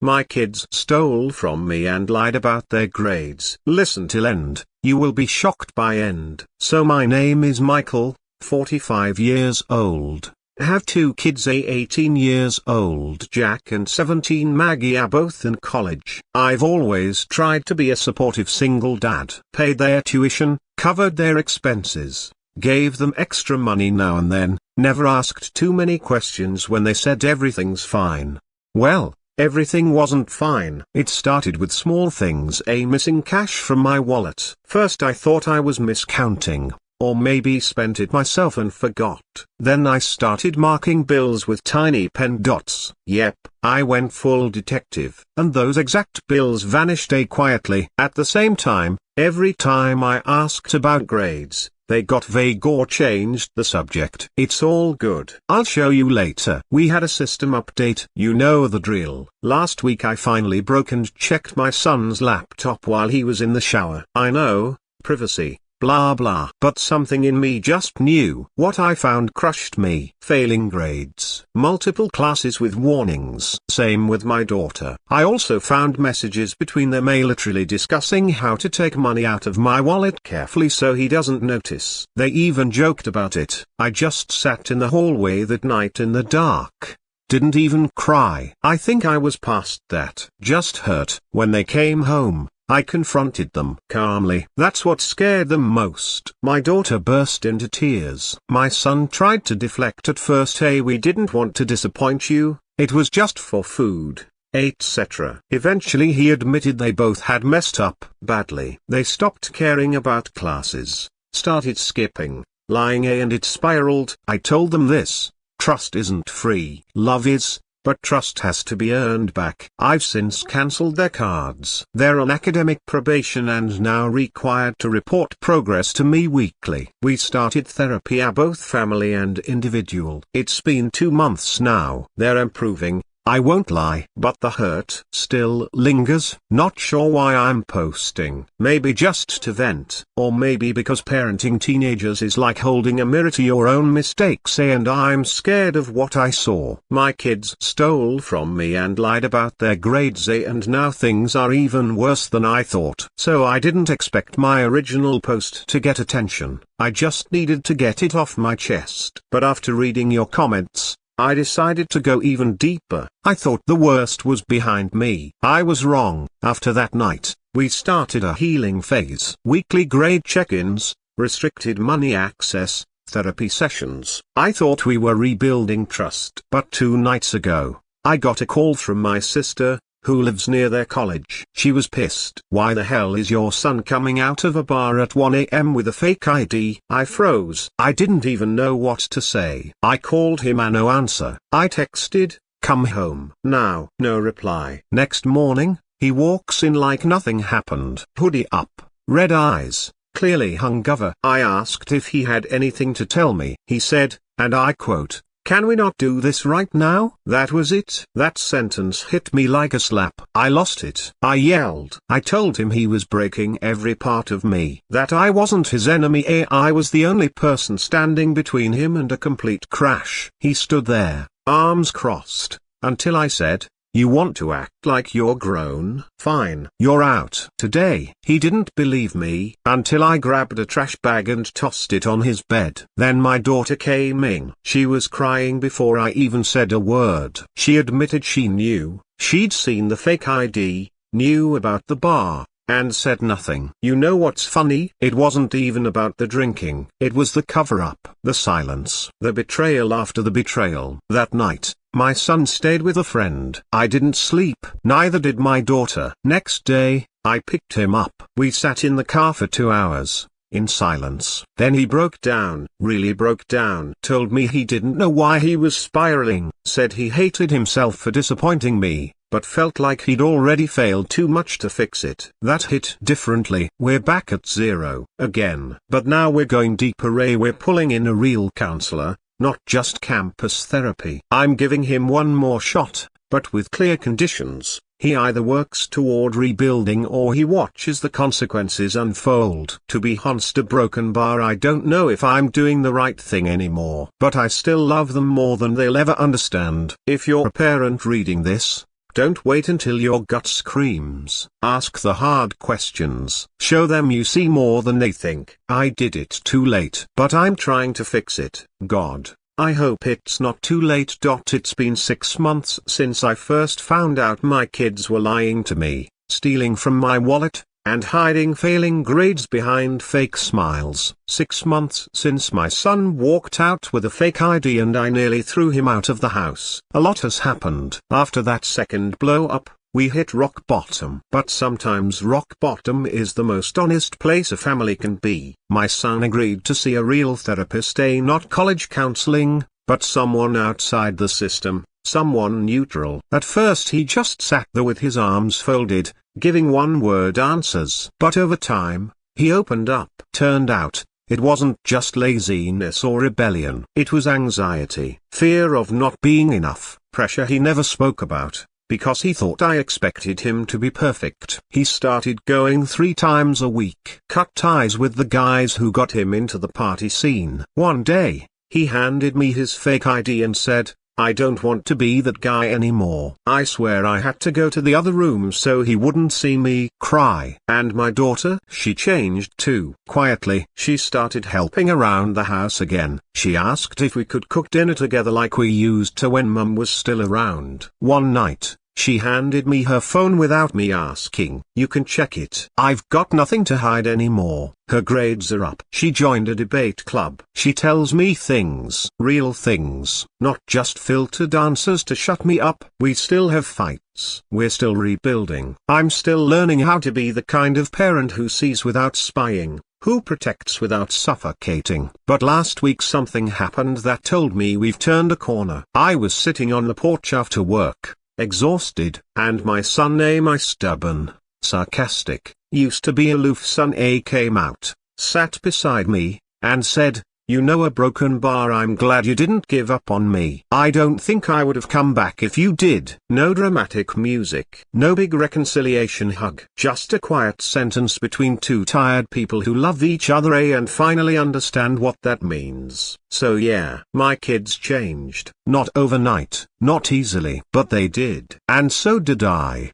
My kids stole from me and lied about their grades. Listen till end, you will be shocked by end. So my name is Michael, 45 years old. Have two kids, 18 years old Jack and 17 Maggie, are both in college. I've always tried to be a supportive single dad. Paid their tuition, covered their expenses, gave them extra money now and then, never asked too many questions when they said everything's fine. Well, everything wasn't fine. It started with small things, a missing cash from my wallet. First I thought I was miscounting, or maybe spent it myself and forgot. Then I started marking bills with tiny pen dots. Yep, I went full detective. And those exact bills vanished quietly. At the same time, every time I asked about grades, they got vague or changed the subject. It's all good. I'll show you later. We had a system update. You know the drill. Last week I finally broke and checked my son's laptop while he was in the shower. I know, privacy, blah blah. But something in me just knew. What I found crushed me. Failing grades. Multiple classes with warnings. Same with my daughter. I also found messages between them literally discussing how to take money out of my wallet carefully so he doesn't notice. They even joked about it. I just sat in the hallway that night in the dark. Didn't even cry. I think I was past that. Just hurt. When they came home, I confronted them calmly. That's what scared them most. My daughter burst into tears. My son tried to deflect at first. Hey, we didn't want to disappoint you, it was just for food, etc. Eventually he admitted they both had messed up badly. They stopped caring about classes, started skipping, lying, and it spiraled. I told them this: trust isn't free. Love is, but trust has to be earned back. I've since cancelled their cards. They're on academic probation and now required to report progress to me weekly. We started therapy, both family and individual. It's been 2 months now. They're improving, I won't lie. But the hurt still lingers. Not sure why I'm posting. Maybe just to vent. Or maybe because parenting teenagers is like holding a mirror to your own mistakes, and I'm scared of what I saw. My kids stole from me and lied about their grades, and now things are even worse than I thought. So I didn't expect my original post to get attention. I just needed to get it off my chest. But after reading your comments, I decided to go even deeper. I thought the worst was behind me. I was wrong. After that night, we started a healing phase. Weekly grade check-ins, restricted money access, therapy sessions. I thought we were rebuilding trust. But 2 nights ago, I got a call from my sister, who lives near their college. She was pissed. Why the hell is your son coming out of a bar at 1 a.m. with a fake ID? I froze. I didn't even know what to say. I called him, no answer. I texted, come home now. No reply. Next morning, he walks in like nothing happened. Hoodie up, red eyes, clearly hungover. I asked if he had anything to tell me. He said, and I quote, "Can we not do this right now?" That was it. That sentence hit me like a slap. I lost it. I yelled. I told him he was breaking every part of me. That I wasn't his enemy. I was the only person standing between him and a complete crash. He stood there, arms crossed, until I said, "You want to act like you're grown? Fine. You're out today." He didn't believe me, until I grabbed a trash bag and tossed it on his bed. Then my daughter came in. She was crying before I even said a word. She admitted she knew, she'd seen the fake ID, knew about the bar, and said nothing. You know what's funny? It wasn't even about the drinking. It was the cover-up, the silence, the betrayal after the betrayal. That night, my son stayed with a friend. I didn't sleep. Neither did my daughter. Next day, I picked him up. We sat in the car for 2 hours, in silence. Then he broke down, really broke down. Told me he didn't know why he was spiraling. Said he hated himself for disappointing me, but felt like he'd already failed too much to fix it. That hit differently. We're back at zero again. But now we're going deeper. We're pulling in a real counselor, not just campus therapy. I'm giving him one more shot, but with clear conditions. He either works toward rebuilding or he watches the consequences unfold. To be honest, a broken bar, I don't know if I'm doing the right thing anymore. But I still love them more than they'll ever understand. If you're a parent reading this, Don't wait until your gut screams. Ask the hard questions. Show them you see more than they think. I did it too late. But I'm trying to fix it. God, I hope it's not too late. It's been 6 months since I first found out my kids were lying to me, stealing from my wallet, and hiding failing grades behind fake smiles. 6 months since my son walked out with a fake ID and I nearly threw him out of the house. A lot has happened. After that second blow up, we hit rock bottom. But sometimes rock bottom is the most honest place a family can be. My son agreed to see a real therapist, not college counseling, but someone outside the system, someone neutral. At first he just sat there with his arms folded, giving one-word answers. But over time, he opened up. Turned out, it wasn't just laziness or rebellion. It was anxiety, fear of not being enough, pressure he never spoke about, because he thought I expected him to be perfect. He started going 3 times a week. Cut ties with the guys who got him into the party scene. One day, he handed me his fake ID and said, "I don't want to be that guy anymore." I swear I had to go to the other room so he wouldn't see me cry. And my daughter? She changed too. Quietly, she started helping around the house again. She asked if we could cook dinner together like we used to when Mum was still around. One night, she handed me her phone without me asking. "You can check it. I've got nothing to hide anymore." Her grades are up. She joined a debate club. She tells me things, real things, not just filtered answers to shut me up. We still have fights. We're still rebuilding. I'm still learning how to be the kind of parent who sees without spying, who protects without suffocating. But last week something happened that told me we've turned a corner. I was sitting on the porch after work, exhausted, and my son, my stubborn, sarcastic, used to be aloof son, came out, sat beside me, and said, "You know a broken bar, I'm glad you didn't give up on me. I don't think I would have come back if you did." No dramatic music, no big reconciliation hug, just a quiet sentence between 2 tired people who love each other and finally understand what that means. So yeah, my kids changed. Not overnight, not easily, but they did. And so did I.